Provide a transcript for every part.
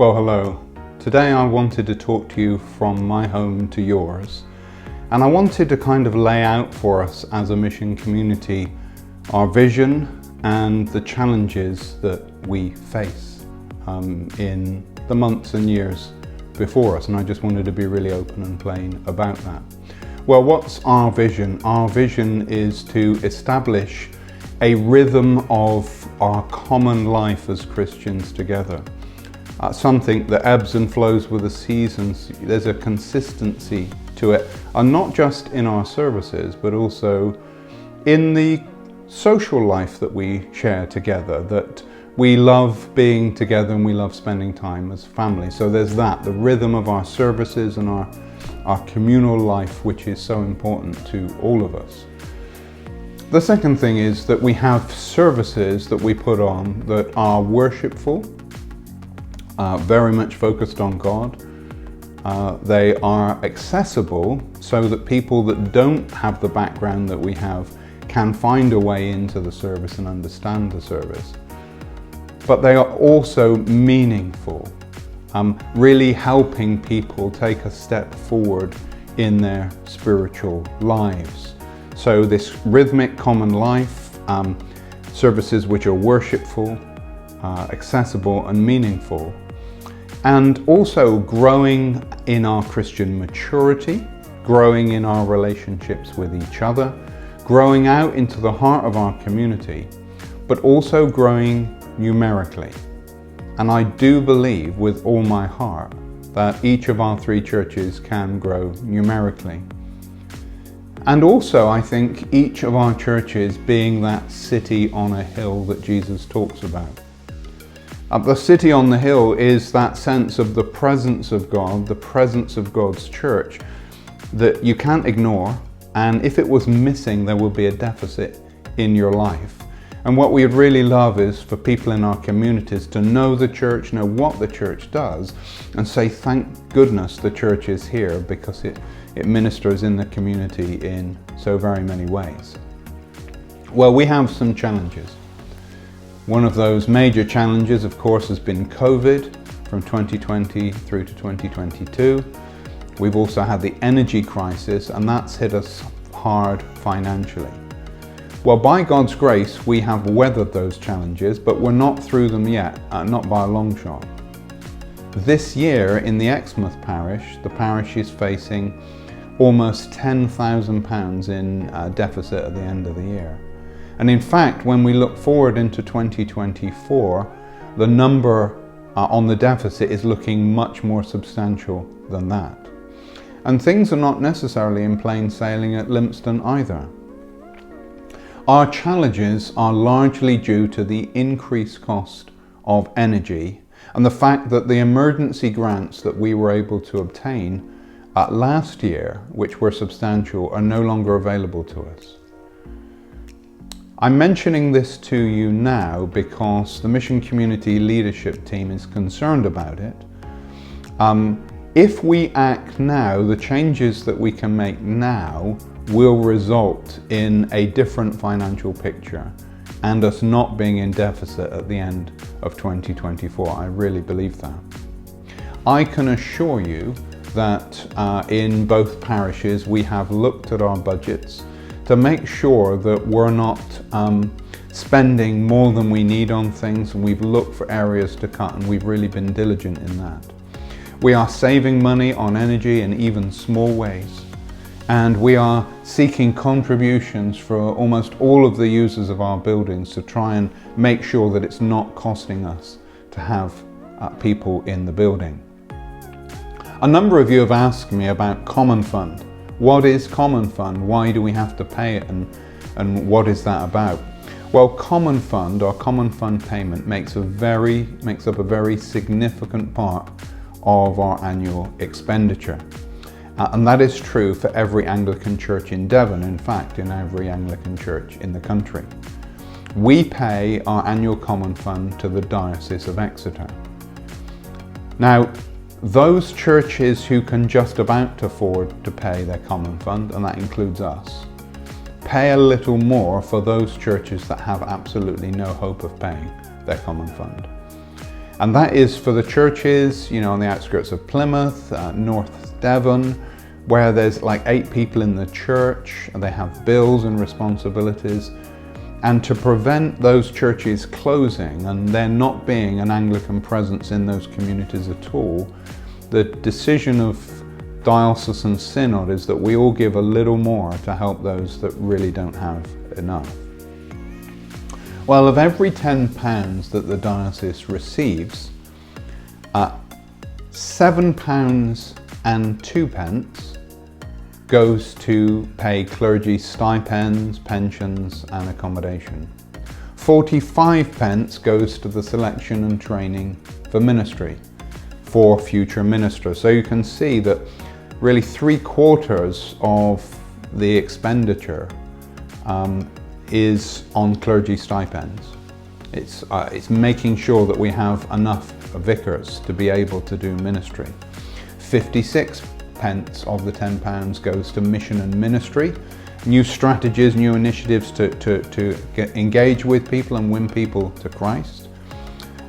Well, hello. Today I wanted to talk to you from my home to yours, and I wanted to kind of lay out for us as a mission community our vision and the challenges that we face in the months and years before us, and I just wanted to be really open and plain about that. Well, what's our vision? Our vision is to establish a rhythm of our common life as Christians together. Something that ebbs and flows with the seasons. There's a consistency to it, and not just in our services, but also in the social life that we share together, that we love being together and we love spending time as family. So there's that, the rhythm of our services and our communal life, which is so important to all of us. The second thing is that we have services that we put on that are worshipful, very much focused on God. They are accessible so that people that don't have the background that we have can find a way into the service and understand the service. But they are also meaningful, really helping people take a step forward in their spiritual lives. So this rhythmic common life, services which are worshipful, accessible and meaningful, and also growing in our Christian maturity, growing in our relationships with each other, growing out into the heart of our community, but also growing numerically. And I do believe with all my heart that each of our three churches can grow numerically. And also I think each of our churches being that city on a hill that Jesus talks about. The city on the hill is that sense of the presence of God, the presence of God's church that you can't ignore, and if it was missing there would be a deficit in your life. And what we would really love is for people in our communities to know the church, know what the church does, and say thank goodness the church is here, because it ministers in the community in so very many ways. Well, we have some challenges. One of those major challenges, of course, has been COVID from 2020 through to 2022. We've also had the energy crisis, and that's hit us hard financially. Well, by God's grace, we have weathered those challenges, but we're not through them yet, not by a long shot. This year in the Exmouth parish, the parish is facing almost £10,000 in deficit at the end of the year. And in fact, when we look forward into 2024, the number on the deficit is looking much more substantial than that. And things are not necessarily in plain sailing at Lympstone either. Our challenges are largely due to the increased cost of energy and the fact that the emergency grants that we were able to obtain last year, which were substantial, are no longer available to us. I'm mentioning this to you now because the mission community leadership team is concerned about it. If we act now, the changes that we can make now will result in a different financial picture and us not being in deficit at the end of 2024. I really believe that. I can assure you that in both parishes we have looked at our budgets to make sure that we're not spending more than we need on things, and we've looked for areas to cut, and we've really been diligent in that. We are saving money on energy in even small ways, and we are seeking contributions for almost all of the users of our buildings to try and make sure that it's not costing us to have people in the building. A number of you have asked me about Common Fund. What is Common Fund? Why do we have to pay it, and what is that about? Well, Common Fund, or Common Fund payment, makes up a very significant part of our annual expenditure. And that is true for every Anglican church in Devon, in fact, in every Anglican church in the country. We pay our annual Common Fund to the Diocese of Exeter. Now, those churches who can just about afford to pay their Common Fund, and that includes us, pay a little more for those churches that have absolutely no hope of paying their Common Fund. And that is for the churches, you know, on the outskirts of Plymouth, North Devon, where there's like 8 people in the church, and they have bills and responsibilities. And to prevent those churches closing and there not being an Anglican presence in those communities at all, the decision of Diocesan Synod is that we all give a little more to help those that really don't have enough. Well, of every £10 that the diocese receives, £7.02 goes to pay clergy stipends, pensions and accommodation. 45p goes to the selection and training for ministry for future ministers. So you can see that really 3/4 of the expenditure is on clergy stipends. It's making sure that we have enough vicars to be able to do ministry. 56p of the £10 goes to mission and ministry, new strategies, new initiatives to engage with people and win people to Christ.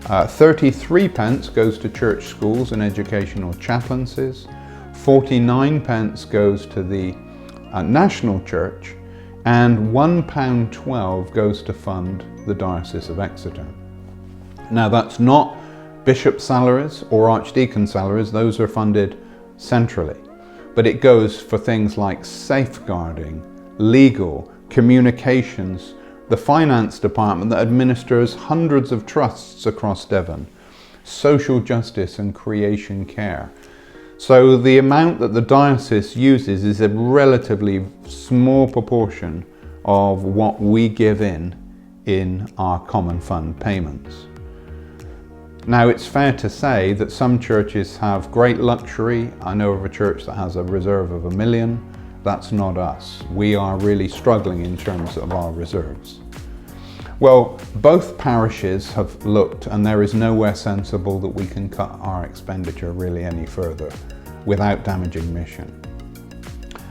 33p goes to church schools and educational chaplaincies. 49p goes to the national church, and £1.12 goes to fund the Diocese of Exeter. Now that's not bishop salaries or archdeacon salaries, those are funded centrally, but it goes for things like safeguarding, legal, communications, the finance department that administers hundreds of trusts across Devon, social justice and creation care. So the amount that the diocese uses is a relatively small proportion of what we give in our common fund payments. Now it's fair to say that some churches have great luxury. I know of a church that has a reserve of £1 million. That's not us. We are really struggling in terms of our reserves. Well, both parishes have looked, and there is nowhere sensible that we can cut our expenditure really any further without damaging mission.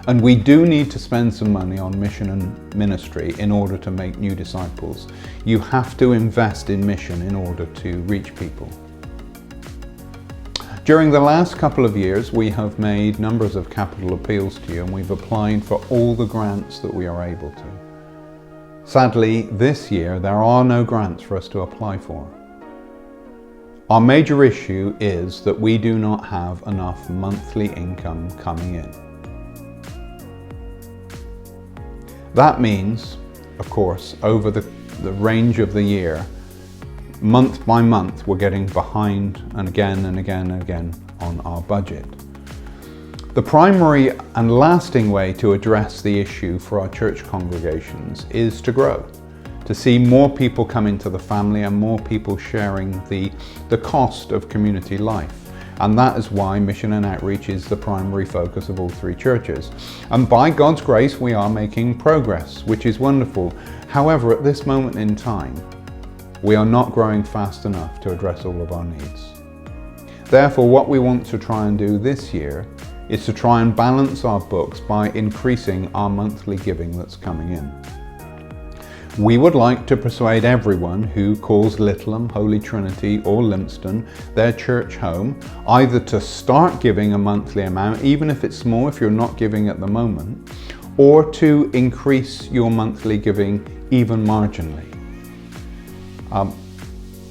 And we do need to spend some money on mission and ministry in order to make new disciples. You have to invest in mission in order to reach people. During the last couple of years, we have made numbers of capital appeals to you, and we've applied for all the grants that we are able to. Sadly, this year, there are no grants for us to apply for. Our major issue is that we do not have enough monthly income coming in. That means, of course, over the range of the year, month by month, we're getting behind and again and again and again on our budget. The primary and lasting way to address the issue for our church congregations is to grow, to see more people come into the family and more people sharing the cost of community life. And that is why mission and outreach is the primary focus of all 3 churches. And by God's grace, we are making progress, which is wonderful. However, at this moment in time, we are not growing fast enough to address all of our needs. Therefore, what we want to try and do this year is to try and balance our books by increasing our monthly giving that's coming in. We would like to persuade everyone who calls Littleham, Holy Trinity or Lympstone their church home either to start giving a monthly amount, even if it's small, if you're not giving at the moment, or to increase your monthly giving even marginally.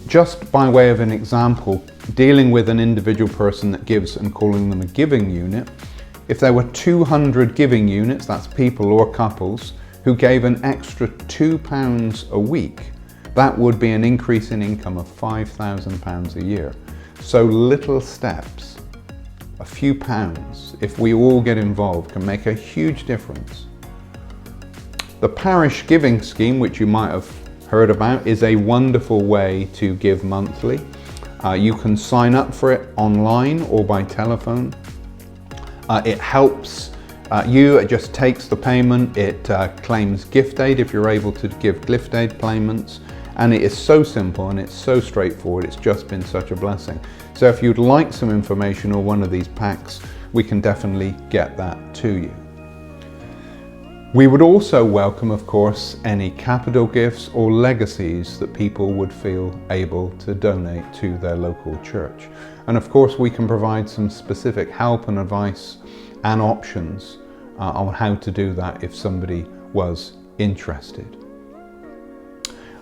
Just by way of an example, dealing with an individual person that gives and calling them a giving unit, if there were 200 giving units, that's people or couples, who gave an extra £2 a week, that would be an increase in income of £5,000 a year. So little steps, a few pounds, if we all get involved, can make a huge difference. The parish giving scheme, which you might have heard about, is a wonderful way to give monthly. You can sign up for it online or by telephone. It helps it just takes the payment, it claims gift aid if you're able to give gift aid payments, and it is so simple and it's so straightforward. It's just been such a blessing. So if you'd like some information or one of these packs, we can definitely get that to you. We would also welcome, of course, any capital gifts or legacies that people would feel able to donate to their local church. And of course, we can provide some specific help and advice and options on how to do that if somebody was interested.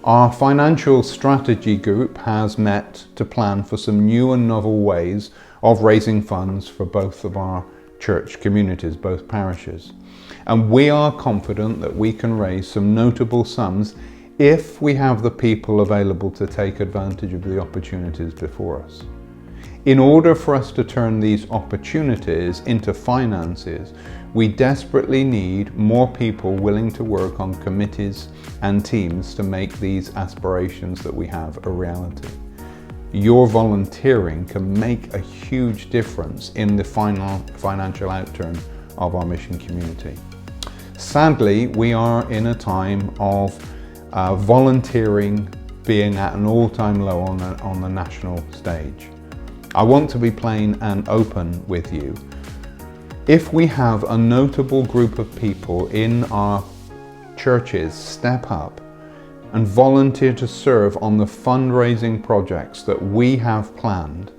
Our financial strategy group has met to plan for some new and novel ways of raising funds for both of our church communities, both parishes. And we are confident that we can raise some notable sums if we have the people available to take advantage of the opportunities before us. In order for us to turn these opportunities into finances, we desperately need more people willing to work on committees and teams to make these aspirations that we have a reality. Your volunteering can make a huge difference in the financial outturn of our mission community. Sadly, we are in a time of volunteering being at an all-time low on the national stage. I want to be plain and open with you. If we have a notable group of people in our churches step up and volunteer to serve on the fundraising projects that we have planned,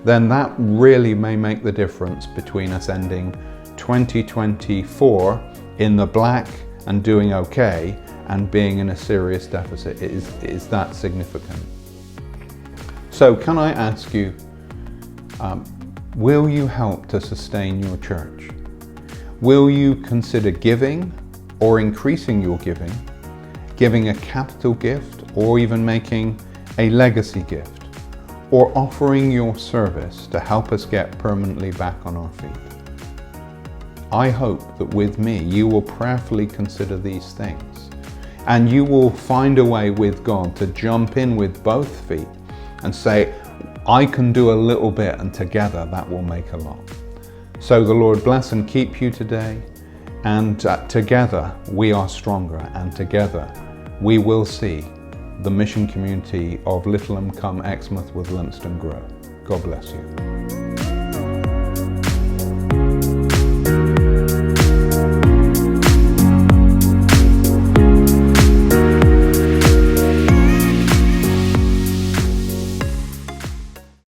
then that really may make the difference between us ending 2024 in the black and doing okay and being in a serious deficit. It is that significant. So can I ask you, will you help to sustain your church? Will you consider giving or increasing your giving a capital gift, or even making a legacy gift, or offering your service to help us get permanently back on our feet? I hope that with me you will prayerfully consider these things, and you will find a way with God to jump in with both feet and say, I can do a little bit, and together that will make a lot. So the Lord bless and keep you today, and together we are stronger, and together we will see the mission community of Littleham come Exmouth with Lumsden grow. God bless you.